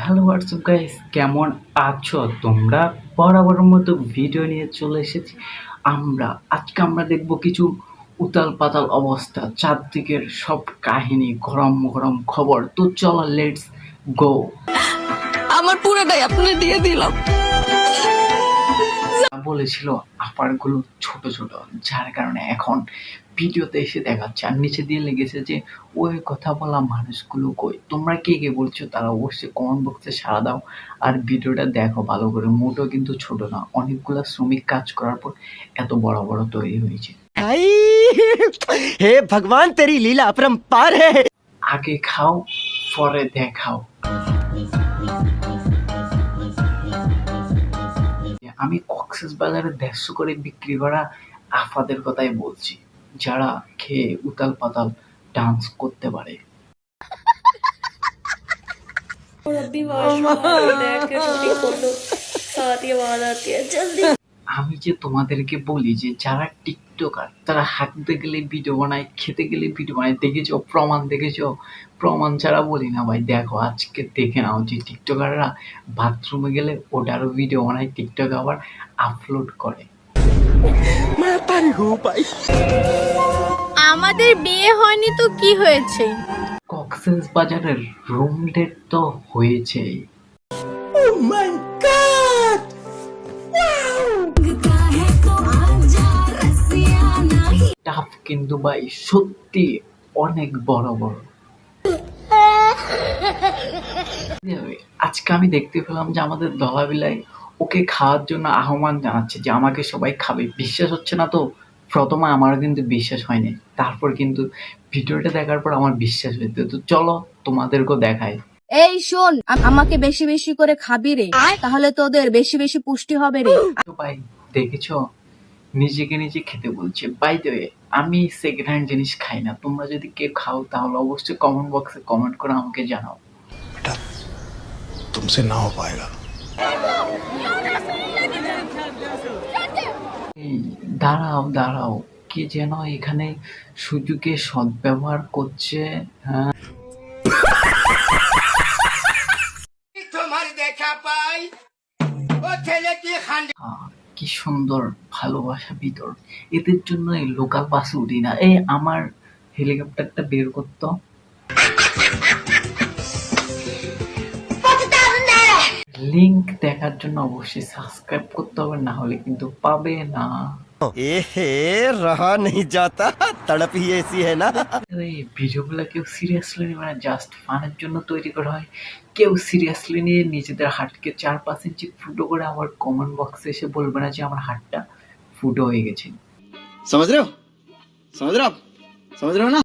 Hello WhatsApp guys, কেমন আছো তোমরা? বরাবরের মতো ভিডিও নিয়ে চলে এসেছি আজকে আমরা দেখবো কিছু উতাল পাতাল অবস্থা, চারদিকের সব কাহিনী, গরম গরম খবর। তো চলো, লেটস গো। আমার পুরোটাই আপনার দিয়ে দিলাম। বলেছিল আপারগুলো ছোট ছোট, যার কারণে এখন ভিডিওতে এসে দেখাচ্ছে। আর নিচে দিয়ে লেগেছে যে ওই কথা বলা মানুষগুলো কই। তোমরা কে কে বলছো তারা অবশ্যই কমেন্ট বক্সে সাড়া দাও। আর ভিডিওটা দেখো ভালো করে, মোটো কিন্তু ছোট না, অনেকগুলো শ্রমিক কাজ করার পর এত বড় বড় তৈরি হয়েছে। हे भगवान तेरी लीला अपरंपार है। আগে খাও পরে দেখাও। আমি কক্সবাজারে 150 করে বিক্রি করা আফাদের কথাই বলছি, যারা খেয়ে উতাল পাতাল ডান্স করতে পারে। আমি যে তোমাদেরকে বলি যে যারা টিকটকার তারা হাঁটতে গেলে ভিডিও বানায়, খেতে গেলে ভিডিও বানায়, দেখেছো প্রমাণ? দেখেছো প্রমাণ ছাড়া বলি না ভাই। দেখো আজকে দেখে নাও যে টিকটকাররা বাথরুমে গেলে ওটারও ভিডিও বানায়, টিকটক আবার আপলোড করে। আমাদের বিয়ে হয়নি তো কি হয়েছে? কক্সবাজারের রুম ডেট তো হয়েছে। টাফ কিন্তু ভাই, সত্যি অনেক বড় বড়। আজকে আমি দেখতে পেলাম যে আমাদের দলাবিলাই ওকে খাওয়ার জন্য আহ্বান জানাচ্ছে যে আমাকে সবাই খাবে। বিশ্বাস হচ্ছে না তো। প্রথমে আমারও কিন্তু বিশ্বাস হয়নি, তারপর কিন্তু ভিডিওটা দেখার পর আমার বিশ্বাস হয়েছে। তো চলো তোমাদেরকেও দেখাই। এই শোন, আমাকে বেশি বেশি করে খাবি রে, তাহলে তোদের বেশি বেশি পুষ্টি হবে রে। তো ভাই দেখেছো, নিজেকে নিজে খেতে বলছে। বাই দ্য ওয়ে, আমি সেকেন্ড হ্যান্ড জিনিস খাই না। তোমরা যদি কেউ খাও তাহলে অবশ্যই কমেন্ট বক্সে কমেন্ট করে আমাকে জানাও। बेटा तुमसे ना हो पाएगा। এই দাঁড়াও দাঁড়াও, কে যেন এখানে সুযোগে সদ্ব্যবহার করছে। হ্যাঁ, কি সুন্দর ভালোবাসা ভিতর। এদের জন্য এই লোকাল বাসে উঠি না। এই আমার হেলিকপ্টারটা বের করতো। লিংক দেখার জন্য অবশ্যই সাবস্ক্রাইব করতে হবে, না হলে কিন্তু পাবে না। रहा नहीं जाता, तड़प ही ऐसी है ना। এই ভিডিওগুলো কেউ সিরিয়াসলি নেবে না, জাস্ট ফানের জন্য তৈরি করা হয়। কেউ সিরিয়াসলি নিয়ে নিজেদের হাতকে 4-5 ইঞ্চি ফুটো করে আমার কমেন্ট বক্সে এসে বলবে না যে আমার হাতটা ফুটো হয়ে গেছে। समझ रहे हो? समझ रहे हो आप? समझ रहे हो ना?